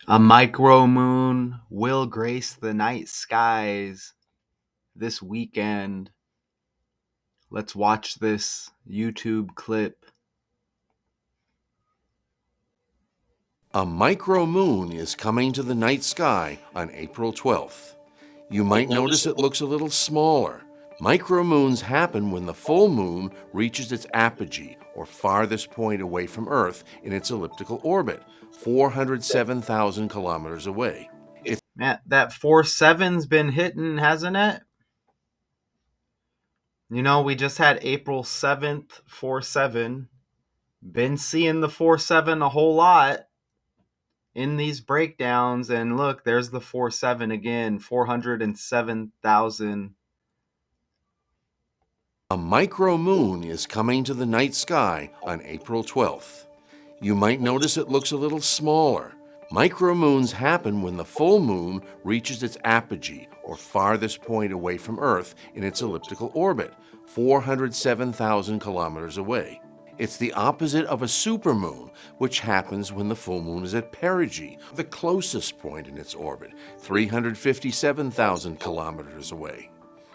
A micromoon will grace the night skies this weekend. Let's watch this YouTube clip. A micromoon is coming to the night sky on April 12th. You might notice it looks a little smaller. Micromoons happen when the full moon reaches its apogee, or farthest point away from Earth in its elliptical orbit, 407,000 kilometers away. Man, that 4-7's been hitting, hasn't it? You know, we just had April 7th, 4-7. Been seeing the 4-7 a whole lot in these breakdowns. And look, there's the 4-7 again, 407,000. A micromoon is coming to the night sky on April 12th. You might notice it looks a little smaller. Micromoons happen when the full moon reaches its apogee, or farthest point away from Earth in its elliptical orbit, 407,000 kilometers away. It's the opposite of a supermoon, which happens when the full moon is at perigee, the closest point in its orbit, 357,000 kilometers away.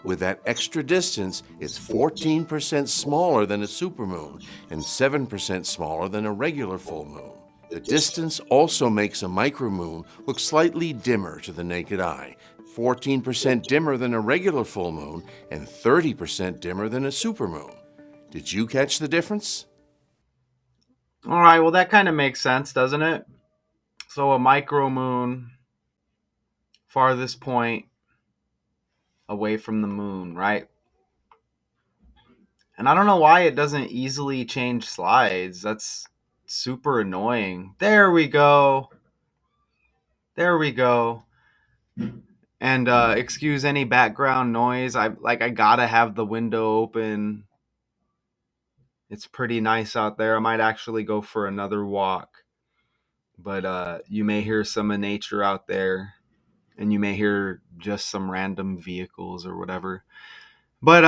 With that extra distance, it's 14% smaller than a supermoon and 7% smaller than a regular full moon. The distance also makes a micromoon look slightly dimmer to the naked eye, 14% dimmer than a regular full moon and 30% dimmer than a supermoon. Did you catch the difference? All right, well, that kind of makes sense, doesn't it? So a micromoon, farthest point away from the moon, right? And I don't know why it doesn't easily change slides. That's super annoying. There we go. There we go. And excuse any background noise. I gotta have the window open. It's pretty nice out there. I might actually go for another walk. But you may hear some of nature out there, and you may hear just some random vehicles or whatever. But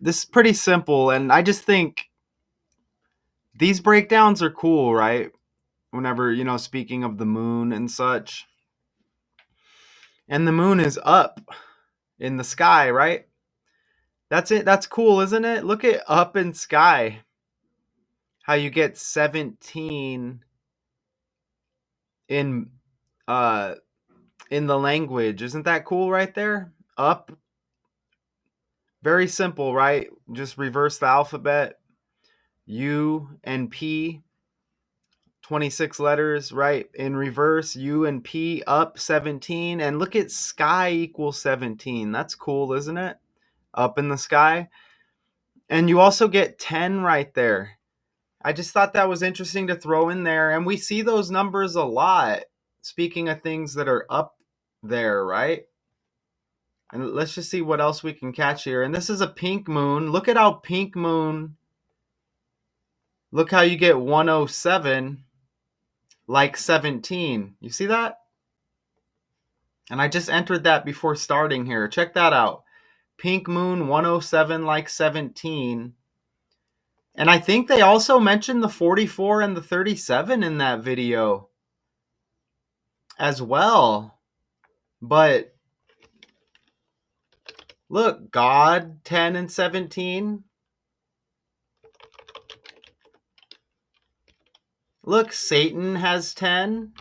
this is pretty simple, and I just think these breakdowns are cool, right? Whenever, speaking of the moon and such. And the moon is up in the sky, right? That's it. That's cool, isn't it? Look at up in sky. How you get 17 in uh in the language. Isn't that cool right there? Up. Very simple, right? Just reverse the alphabet. U and P, 26 letters, right? In reverse, U and P, up 17. And look at sky equals 17. That's cool, isn't it? Up in the sky. And you also get 10 right there. I just thought that was interesting to throw in there. And we see those numbers a lot. Speaking of things that are up there, right? And let's just see what else we can catch here. And this is a pink moon. Look at how pink moon. Look how you get 107 like 17. You see that? And I just entered that before starting here. Check that out. Pink moon 107 like 17. And I think they also mentioned the 44 and the 37 in that video as well. But look, God 10 and 17. Look, Satan has 10.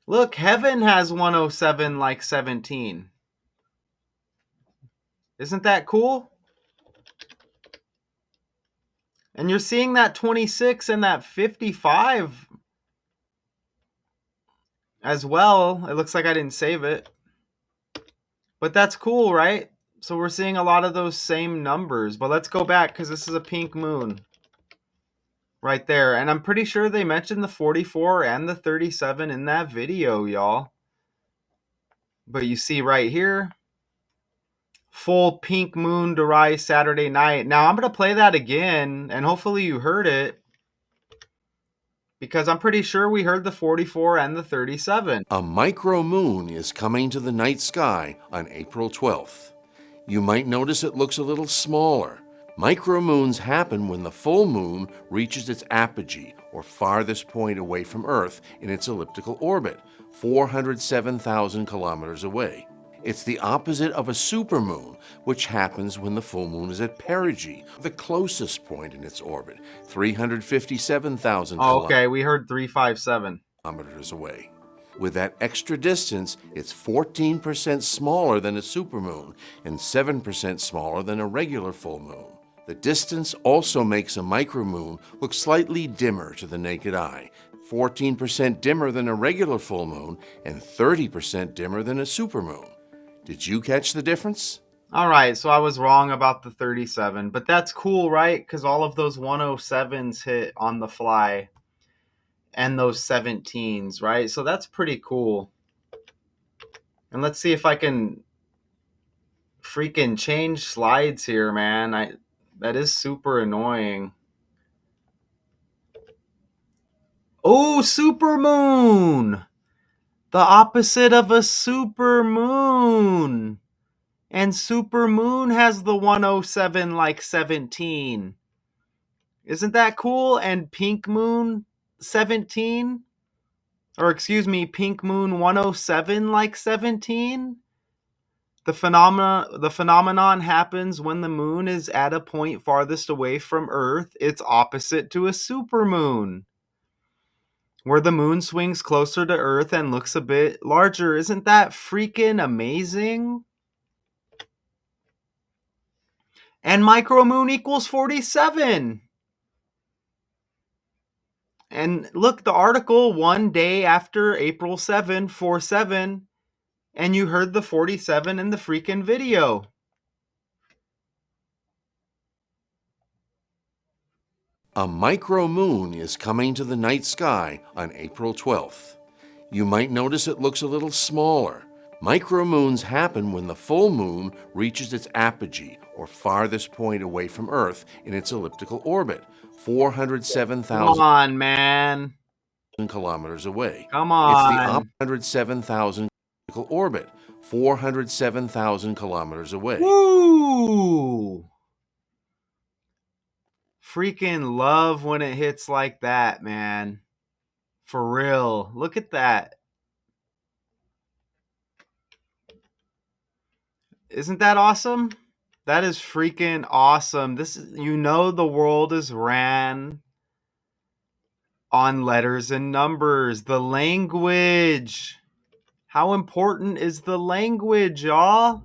Look, heaven has 107 like 17. Isn't that cool? And you're seeing that 26 and that 55 as well. It looks like I didn't save it. But that's cool, right? So we're seeing a lot of those same numbers. But let's go back because this is a pink moon right there. And I'm pretty sure they mentioned the 44 and the 37 in that video, y'all. But you see right here, full pink moon to rise Saturday night. Now I'm going to play that again, and hopefully you heard it, because I'm pretty sure we heard the 44 and the 37. A micromoon is coming to the night sky on April 12th. You might notice it looks a little smaller. Micromoons happen when the full moon reaches its apogee, or farthest point away from Earth in its elliptical orbit, 407,000 kilometers away. It's the opposite of a supermoon, which happens when the full moon is at perigee, the closest point in its orbit, 357,000 Oh, okay, we heard 357. kilometers away. With that extra distance, it's 14% smaller than a supermoon and 7% smaller than a regular full moon. The distance also makes a micromoon look slightly dimmer to the naked eye, 14% dimmer than a regular full moon and 30% dimmer than a supermoon. Did you catch the difference? All right, so I was wrong about the 37, but that's cool, right? Because all of those 107s hit on the fly and those 17s, right? So that's pretty cool. And let's see if I can freaking change slides here, man. That is super annoying. Oh, supermoon! The opposite of a supermoon. And supermoon has the 107 like 17. Isn't that cool? And pink moon 17? Or excuse me, pink moon 107 like 17? The phenomenon happens when the moon is at a point farthest away from Earth. It's opposite to a supermoon, where the moon swings closer to Earth and looks a bit larger. Isn't that freaking amazing? And micromoon equals 47. And look, the article, one day after April 7, 47, and you heard the 47 in the freaking video. A micromoon is coming to the night sky on April 12th. You might notice it looks a little smaller. Micromoons happen when the full moon reaches its apogee, or farthest point away from Earth in its elliptical orbit, Come 407,000 on, man. kilometers away. Come It's the on. 107,000 orbit, 407,000 kilometers away. Woo! Freaking love when it hits like that, man. For real. Look at that. Isn't that awesome? That is freaking awesome. The world is ran on letters and numbers. The language. How important is the language, y'all?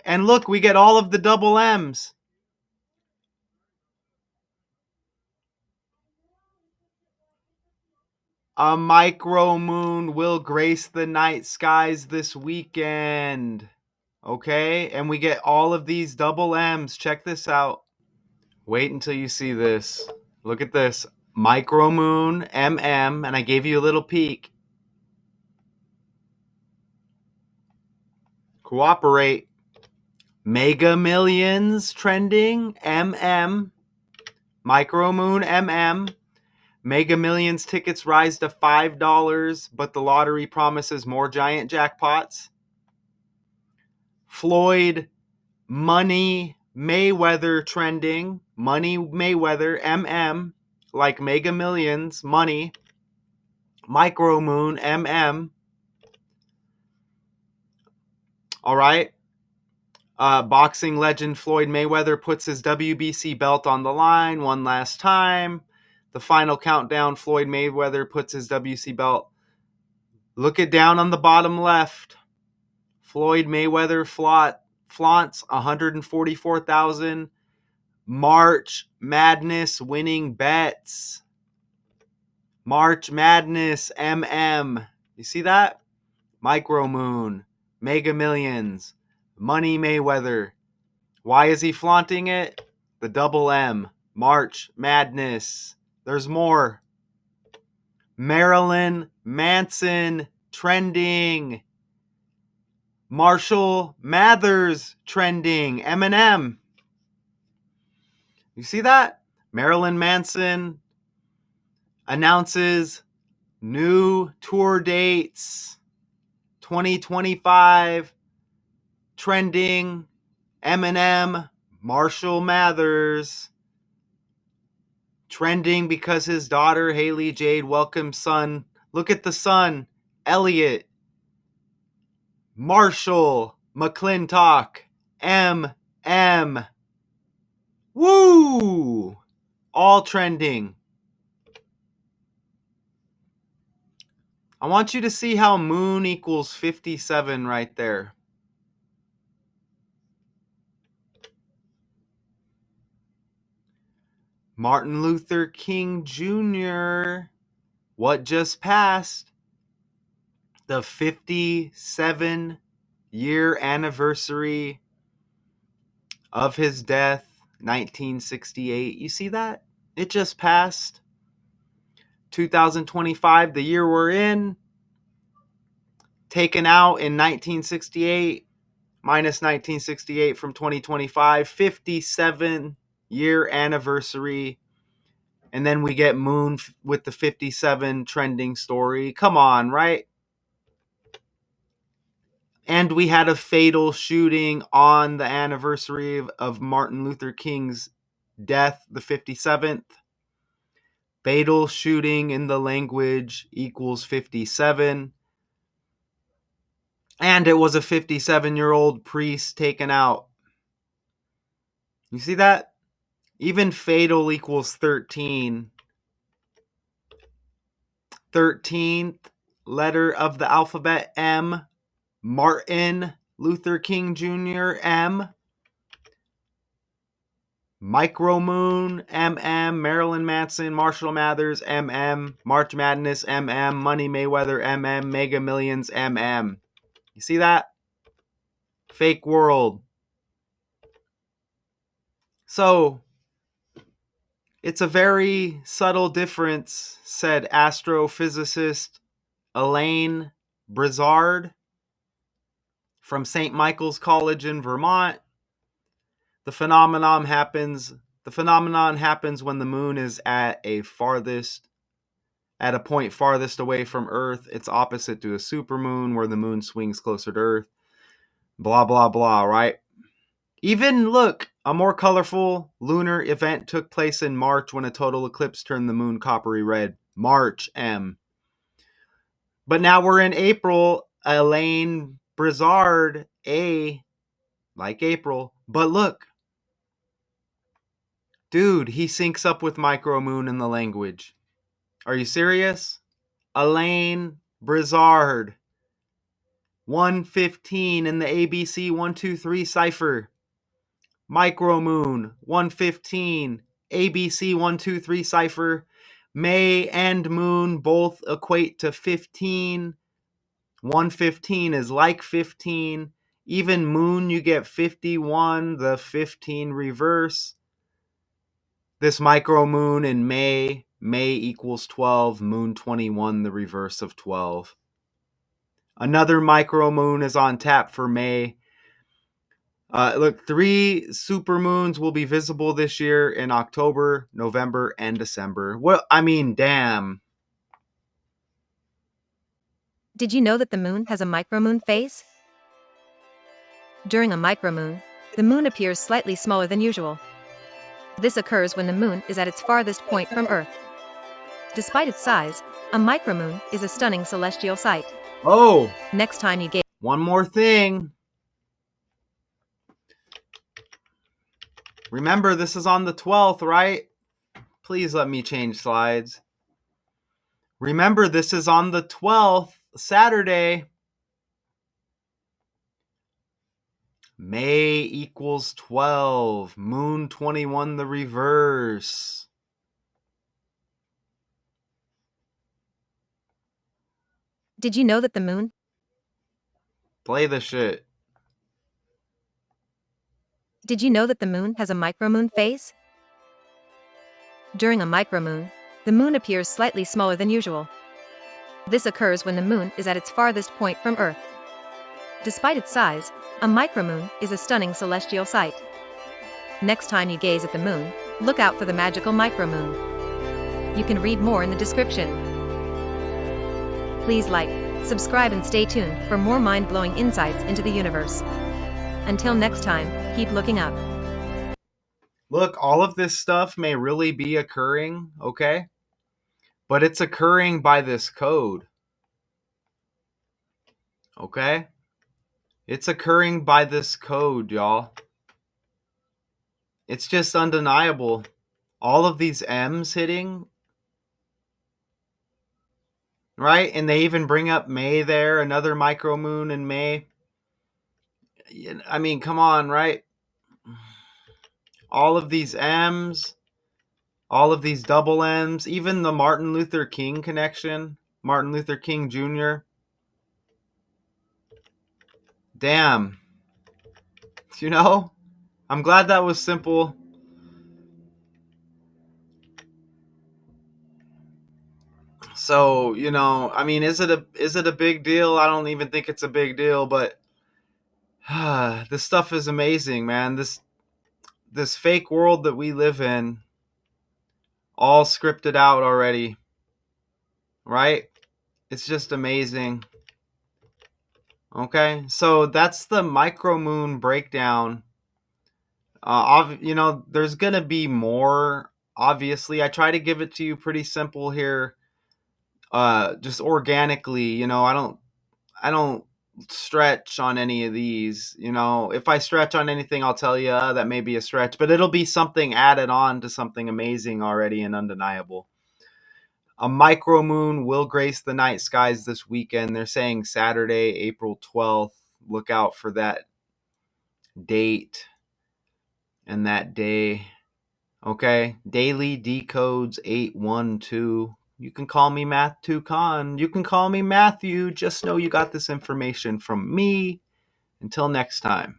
And look, we get all of the double M's. A micromoon will grace the night skies this weekend. Okay? And we get all of these double M's. Check this out. Wait until you see this. Look at this. Micromoon MM, and I gave you a little peek. Cooperate. Mega Millions trending MM. Micromoon MM. Mega Millions tickets rise to $5, but the lottery promises more giant jackpots. Floyd Money Mayweather trending. Money Mayweather MM, like Mega Millions money. Micromoon MM. All right. Boxing legend Floyd Mayweather puts his WBC belt on the line one last time. The final countdown, Floyd Mayweather puts his WBC belt. Look it down on the bottom left. Floyd Mayweather flaunts 144,000 March Madness winning bets. March Madness MM. You see that? Micromoon, Mega Millions, Money Mayweather. Why is he flaunting it? The double M. March Madness. There's more. Marilyn Manson trending. Marshall Mathers trending. Eminem. You see that? Marilyn Manson announces new tour dates. 2025 trending. Eminem Marshall Mathers. Trending because his daughter Haley Jade welcomes son. Look at the son. Elliot. Marshall McClintock. M. Woo! All trending. I want you to see how moon equals 57 right there. Martin Luther King Jr. What just passed? The 57-year anniversary of his death, 1968. You see that? It just passed. 2025, the year we're in. Taken out in 1968, minus 1968 from 2025. 57-year anniversary. And then we get Moon with the 57 trending story. Come on, right? And we had a fatal shooting on the anniversary of Martin Luther King's death, the 57th. Fatal shooting in the language equals 57. And it was a 57-year-old priest taken out. You see that? Even fatal equals 13. 13th letter of the alphabet, M. Martin Luther King Jr., M. Micromoon, MM. Marilyn Manson, Marshall Mathers, MM. March Madness, MM. Money Mayweather, MM. Mega Millions, MM. You see that? Fake world. So, it's a very subtle difference, said astrophysicist Elaine Brizard from St. Michael's College in Vermont. The phenomenon happens when the moon is at a point farthest away from Earth. It's opposite to a supermoon where the moon swings closer to Earth. Blah, blah, blah, right? Even, look, a more colorful lunar event took place in March when a total eclipse turned the moon coppery red. March, M. But now we're in April. Elaine Brizard, A, like April. But look, dude, he syncs up with micromoon in the language. Are you serious? Elaine Brizard. 115 in the ABC 123 cipher. Micromoon 115. ABC 123 cipher. May and moon both equate to 15. 115 is like 15. Even moon, you get 51, the 15 reverse. This micromoon in May equals 12, moon 21, the reverse of 12. Another micromoon is on tap for May. Look, 3 supermoons will be visible this year in October, November, and December. Well, I mean, damn. Did you know that the moon has a micromoon phase? During a micromoon, the moon appears slightly smaller than usual. This occurs when the moon is at its farthest point from Earth. Despite its size, a micromoon is a stunning celestial sight. Oh, Next time you gaze, one more thing. Remember, this is on the 12th, right? Please let me change slides. Remember, this is on the 12th, Saturday. May equals 12. Moon 21, the reverse. did you know that the moon? Play the shit. Did you know that the moon has a micromoon phase? During a micromoon, the moon appears slightly smaller than usual. This occurs when the moon is at its farthest point from Earth. Despite its size, a micromoon is a stunning celestial sight. Next time you gaze at the moon, look out for the magical micromoon. You can read more in the description. Please like, subscribe and stay tuned for more mind-blowing insights into the universe. Until next time, keep looking up. Look, all of this stuff may really be occurring, okay? But it's occurring by this code, okay? It's occurring by this code, y'all. It's just undeniable. All of these M's hitting, right? And they even bring up May there, another micromoon in May. I mean, come on, right? All of these M's, all of these double M's, even the Martin Luther King connection, Martin Luther King Jr. Damn. You know? I'm glad that was simple. So, I mean, is it a big deal? I don't even think it's a big deal, but this stuff is amazing, man. This fake world that we live in, all scripted out already, right? It's just amazing. Okay, so that's the micromoon breakdown. There's gonna be more. Obviously, I try to give it to you pretty simple here, just organically. I don't stretch on any of these. If I stretch on anything, I'll tell you that may be a stretch, but it'll be something added on to something amazing already and undeniable. A micromoon will grace the night skies this weekend. They're saying Saturday, April 12th. Look out for that date and that day. Okay, daily decodes 812. You can call me Math 2 Con. You can call me Matthew. Just know you got this information from me. Until next time.